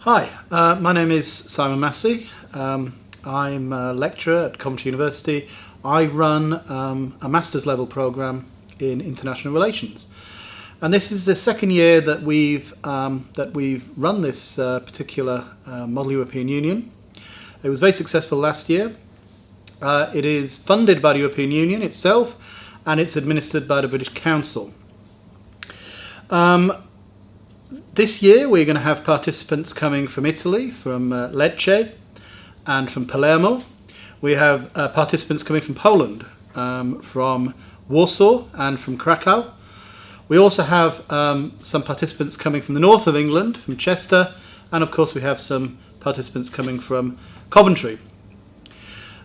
Hi, my name is Simon Massey. I'm a lecturer at Coventry University. I run a master's level programme in international relations, and this is the second year that we've run this particular Model European Union. It was very successful last year. It is funded by the European Union itself, and it's administered by the British Council. This year we're going to have participants coming from Italy, from Lecce and from Palermo. We have participants coming from Poland, from Warsaw and from Krakow. We also have some participants coming from the north of England, from Chester, and of course we have some participants coming from Coventry.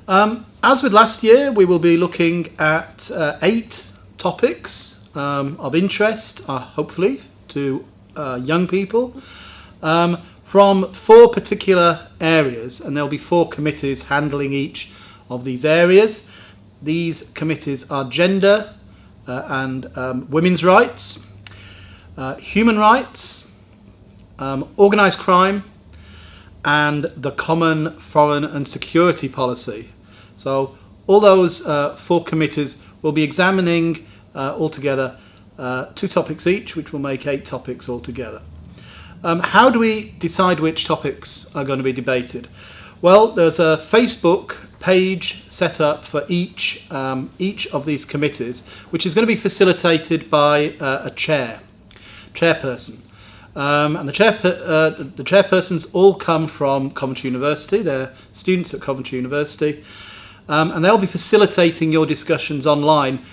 As with last year, we will be looking at 8 topics of interest, hopefully, to young people, from 4 particular areas, and there'll be 4 committees handling each of these areas. These committees are gender and women's rights, human rights, organised crime, and the common foreign and security policy. So all those 4 committees will be examining altogether 2 topics each, which will make 8 topics altogether. How do we decide which topics are going to be debated? Well, there's a Facebook page set up for each of these committees, which is going to be facilitated by a chairperson. And the chairpersons all come from Coventry University. They're students at Coventry University, and they'll be facilitating your discussions online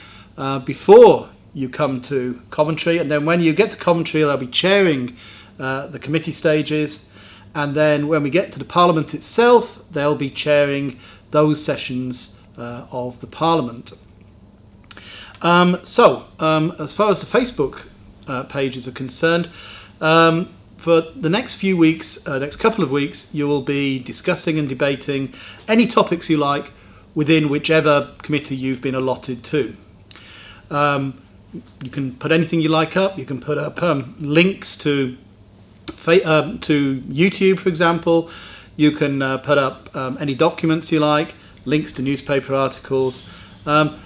before you come to Coventry, and then when you get to Coventry they'll be chairing the committee stages, and then when we get to the Parliament itself they'll be chairing those sessions of the Parliament. As far as the Facebook pages are concerned, for the next few weeks, next couple of weeks, you will be discussing and debating any topics you like within whichever committee you've been allotted to. You can put anything you like up. You can put up links to YouTube, for example. You can put up any documents you like, links to newspaper articles, and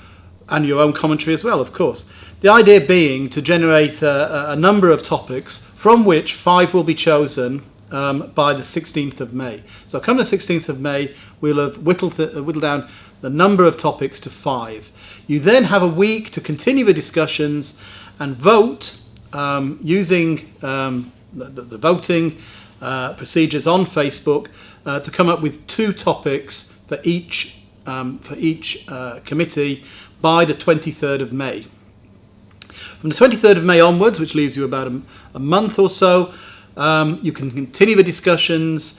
your own commentary as well, of course. The idea being to generate a number of topics from which 5 will be chosen by the 16th of May. So come the 16th of May, we'll have whittled down the number of topics to 5. You then have a week to continue the discussions and vote using the voting procedures on Facebook to come up with 2 topics for each committee by the 23rd of May. From the 23rd of May onwards, which leaves you about a month or so, you can continue the discussions,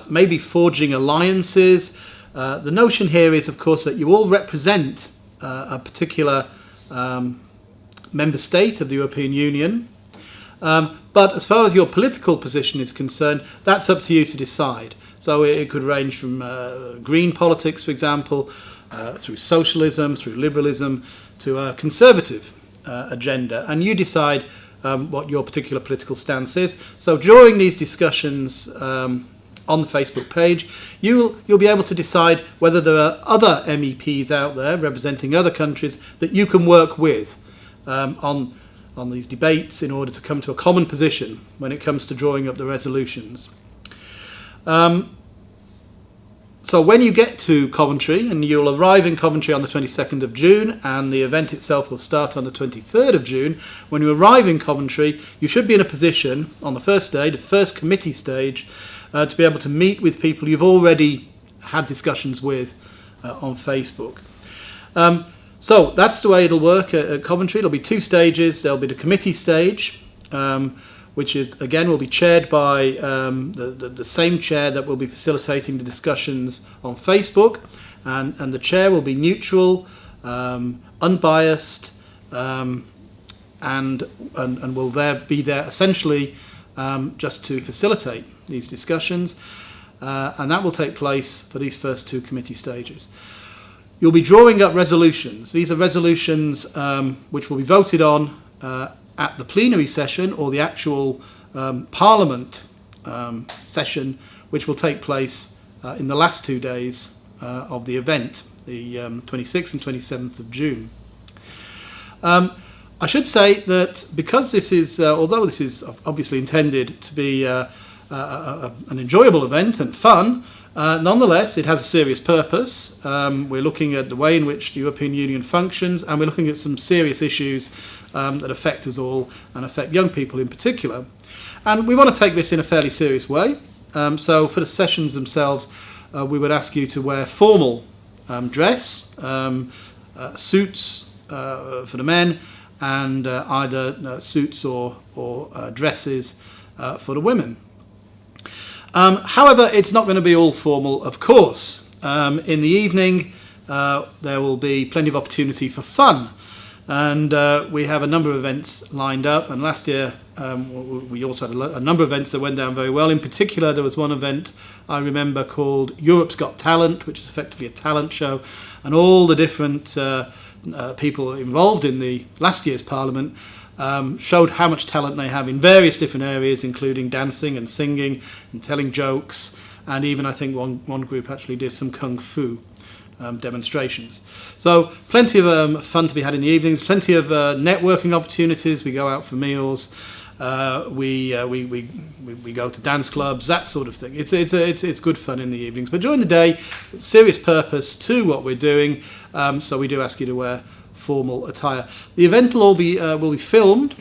maybe forging alliances. The notion here is, of course, that you all represent a particular member state of the European Union. But as far as your political position is concerned, that's up to you to decide. So it could range from green politics, for example, through socialism, through liberalism, to a conservative agenda. And you decide what your particular political stance is. So during these discussions on the Facebook page, you'll be able to decide whether there are other MEPs out there representing other countries that you can work with on these debates in order to come to a common position when it comes to drawing up the resolutions. So when you get to Coventry, and you'll arrive in Coventry on the 22nd of June, and the event itself will start on the 23rd of June, when you arrive in Coventry, you should be in a position on the first day, the first committee stage, to be able to meet with people you've already had discussions with on Facebook. So that's the way it'll work at Coventry. There'll be 2 stages. There'll be the committee stage, which is again will be chaired by the same chair that will be facilitating the discussions on Facebook, and the chair will be neutral, unbiased, and will be there essentially just to facilitate these discussions, and that will take place for these first 2 committee stages. You'll be drawing up resolutions. These are resolutions which will be voted on at the plenary session or the actual Parliament session, which will take place in the last 2 days of the event, the 26th and 27th of June. I should say that because this is, although this is obviously intended to be an enjoyable event and fun, nonetheless it has a serious purpose. We're looking at the way in which the European Union functions, and we're looking at some serious issues that affect us all and affect young people in particular. And we want to take this in a fairly serious way. So for the sessions themselves, we would ask you to wear formal dress, suits for the men, and either suits or dresses for the women. However, it's not going to be all formal, of course. In the evening, there will be plenty of opportunity for fun. And we have a number of events lined up. And last year, we also had a number of events that went down very well. In particular, there was one event I remember called Europe's Got Talent, which is effectively a talent show. And all the different people involved in the last year's Parliament showed how much talent they have in various different areas, including dancing and singing and telling jokes, and even I think one group actually did some kung fu demonstrations. So plenty of fun to be had in the evenings, plenty of networking opportunities. We go out for meals, we go to dance clubs, that sort of thing. It's good fun in the evenings, but during the day, serious purpose to what we're doing. So we do ask you to wear formal attire. The event will be filmed,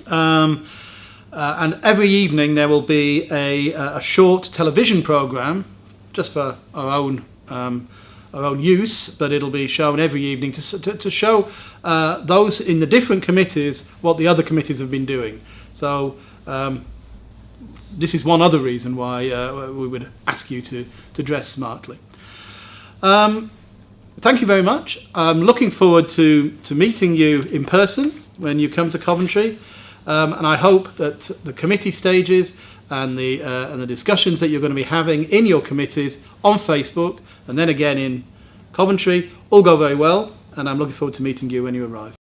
and every evening there will be a short television program, just for our own use, but it'll be shown every evening to show those in the different committees what the other committees have been doing. So this is one other reason why we would ask you to dress smartly. Thank you very much. I'm looking forward to meeting you in person when you come to Coventry, and I hope that the committee stages and the discussions that you're going to be having in your committees on Facebook and then again in Coventry all go very well, and I'm looking forward to meeting you when you arrive.